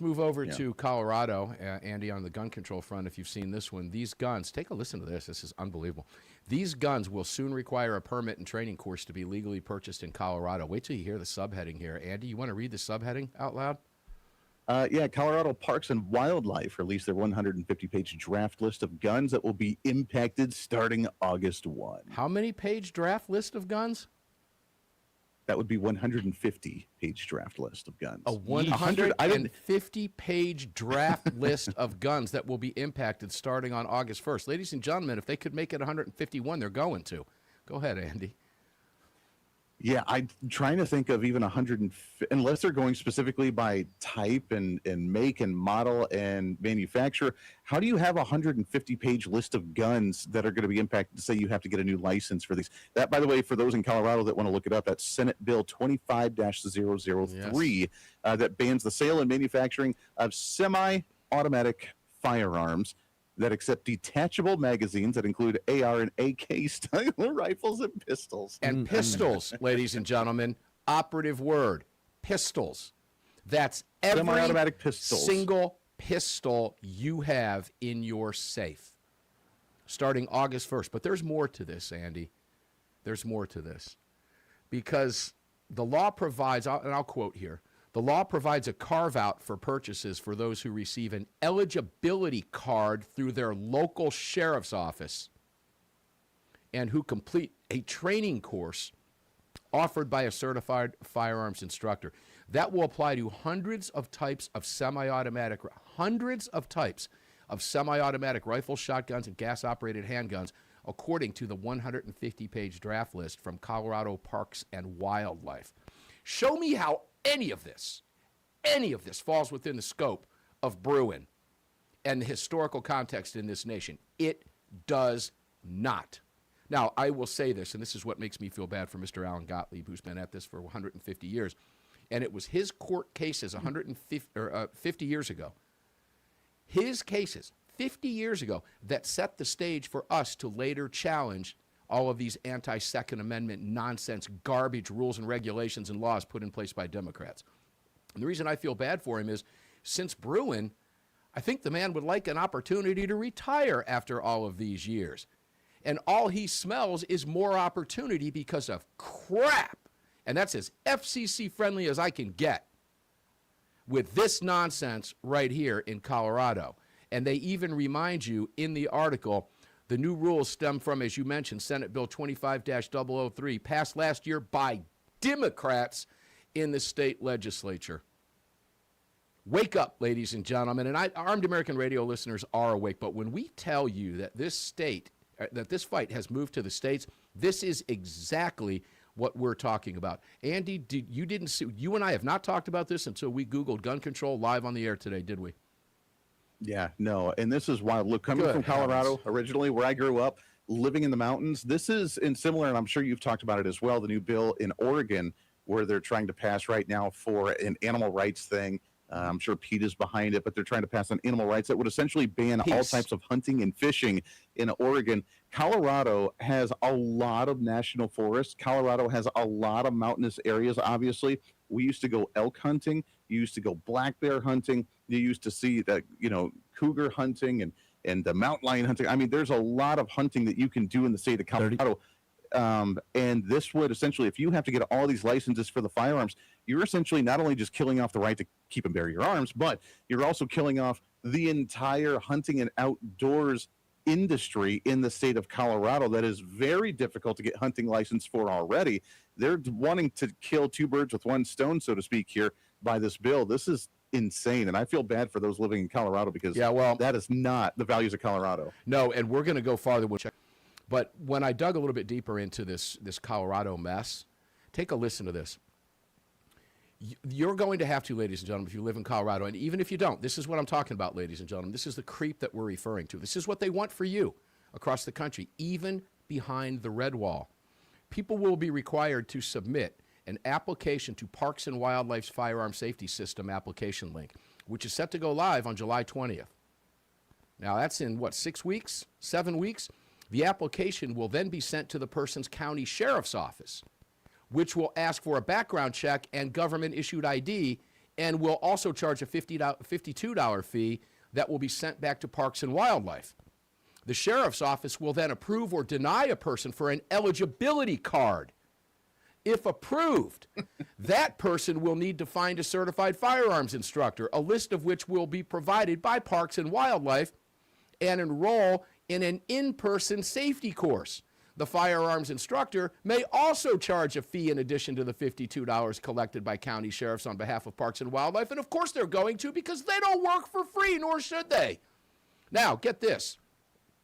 move over to Colorado, Andy, on the gun control front. If you've seen this one, these guns, take a listen to this. This is unbelievable. These guns will soon require a permit and training course to be legally purchased in Colorado. Wait till you hear the subheading here. Andy, you want to read the subheading out loud? Colorado Parks and Wildlife released their 150-page draft list of guns that will be impacted starting August 1. How many page draft list of guns? That would be 150-page draft list of guns. A 150-page draft list of guns that will be impacted starting on August 1st. Ladies and gentlemen, if they could make it 151, they're going to. Go ahead, Andy. Yeah, I'm trying to think of even 150, unless they're going specifically by type and make and model and manufacturer. How do you have a 150-page list of guns that are going to be impacted? Say you have to get a new license for these. That, by the way, for those in Colorado that want to look it up, that's Senate Bill 25-003 that bans the sale and manufacturing of semi-automatic firearms that accept detachable magazines that include AR and AK style rifles and pistols. And pistols, ladies and gentlemen, operative word, pistols. That's every semi-automatic pistols. Single pistol you have in your safe starting August 1st. But there's more to this, Andy. There's more to this. Because the law provides, and I'll quote here, the law provides a carve-out for purchases for those who receive an eligibility card through their local sheriff's office and who complete a training course offered by a certified firearms instructor. That will apply to hundreds of types of semi-automatic rifles, shotguns, and gas-operated handguns, according to the 150-page draft list from Colorado Parks and Wildlife. Show me how any of this falls within the scope of Bruin and the historical context in this nation. It does not. Now, I will say this, and this is what makes me feel bad for Mr. Alan Gottlieb, who's been at this for 150 years, and it was his court cases 50 years ago. His cases 50 years ago that set the stage for us to later challenge all of these anti-Second Amendment nonsense, garbage rules and regulations and laws put in place by Democrats. And the reason I feel bad for him is, since Bruin, I think the man would like an opportunity to retire after all of these years. And all he smells is more opportunity because of crap. And that's as FCC-friendly as I can get with this nonsense right here in Colorado. And they even remind you in the article, the new rules stem from, as you mentioned, Senate Bill 25-003, passed last year by Democrats in the state legislature. Wake up, ladies and gentlemen. And Armed American Radio listeners are awake. But when we tell you that this fight has moved to the states, this is exactly what we're talking about. Andy, you and I have not talked about this until we Googled gun control live on the air today, did we? Yeah, no, and this is wild. Look, coming from Colorado originally, where I grew up, living in the mountains, this is similar, and I'm sure you've talked about it as well, the new bill in Oregon where they're trying to pass right now for an animal rights thing. I'm sure Pete is behind it, but they're trying to pass on animal rights that would essentially ban all types of hunting and fishing in Oregon. Colorado has a lot of national forests. Colorado has a lot of mountainous areas, obviously. We used to go elk hunting. You used to go black bear hunting. You used to see that, cougar hunting and the mountain lion hunting. I mean, there's a lot of hunting that you can do in the state of Colorado. And this would essentially, if you have to get all these licenses for the firearms, you're essentially not only just killing off the right to keep and bear your arms, but you're also killing off the entire hunting and outdoors industry in the state of Colorado that is very difficult to get hunting license for already. They're wanting to kill two birds with one stone, so to speak, here by this bill. This is insane, and I feel bad for those living in Colorado because that is not the values of Colorado. No, and we're going to go farther. But when I dug a little bit deeper into this Colorado mess, take a listen to this. You're going to have to, ladies and gentlemen, if you live in Colorado, and even if you don't, this is what I'm talking about, ladies and gentlemen. This is the creep that we're referring to. This is what they want for you across the country, even behind the red wall. People will be required to submit an application to Parks and Wildlife's Firearm Safety System application link, which is set to go live on July 20th. Now, that's in, 6 weeks, 7 weeks? The application will then be sent to the person's county sheriff's office, which will ask for a background check and government-issued ID and will also charge a $52 fee that will be sent back to Parks and Wildlife. The sheriff's office will then approve or deny a person for an eligibility card. If approved, that person will need to find a certified firearms instructor, a list of which will be provided by Parks and Wildlife, and enroll in an in-person safety course. The firearms instructor may also charge a fee in addition to the $52 collected by county sheriffs on behalf of Parks and Wildlife, and of course they're going to, because they don't work for free, nor should they. Now, get this.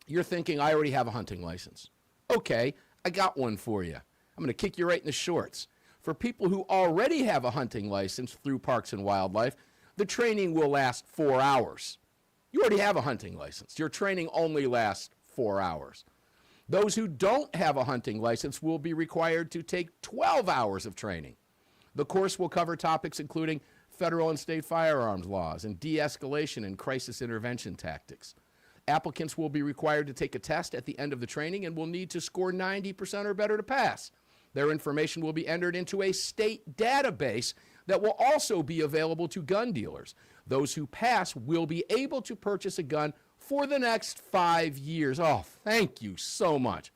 You're thinking, I already have a hunting license. Okay, I got one for you. I'm going to kick you right in the shorts. For people who already have a hunting license through Parks and Wildlife, the training will last 4 hours. You already have a hunting license. Your training only lasts 4 hours. Those who don't have a hunting license will be required to take 12 hours of training. The course will cover topics including federal and state firearms laws and de-escalation and crisis intervention tactics. Applicants will be required to take a test at the end of the training and will need to score 90% or better to pass. Their information will be entered into a state database that will also be available to gun dealers. Those who pass will be able to purchase a gun for the next 5 years. Oh, thank you so much.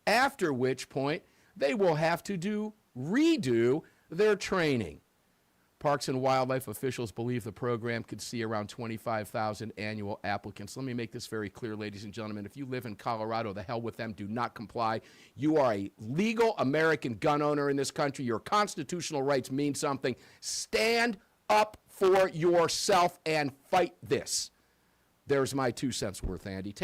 After which point, they will have to redo their training. Parks and Wildlife officials believe the program could see around 25,000 annual applicants. Let me make this very clear, ladies and gentlemen. If you live in Colorado, the hell with them. Do not comply. You are a legal American gun owner in this country. Your constitutional rights mean something. Stand up for yourself and fight this. There's my 2 cents worth, Andy. Take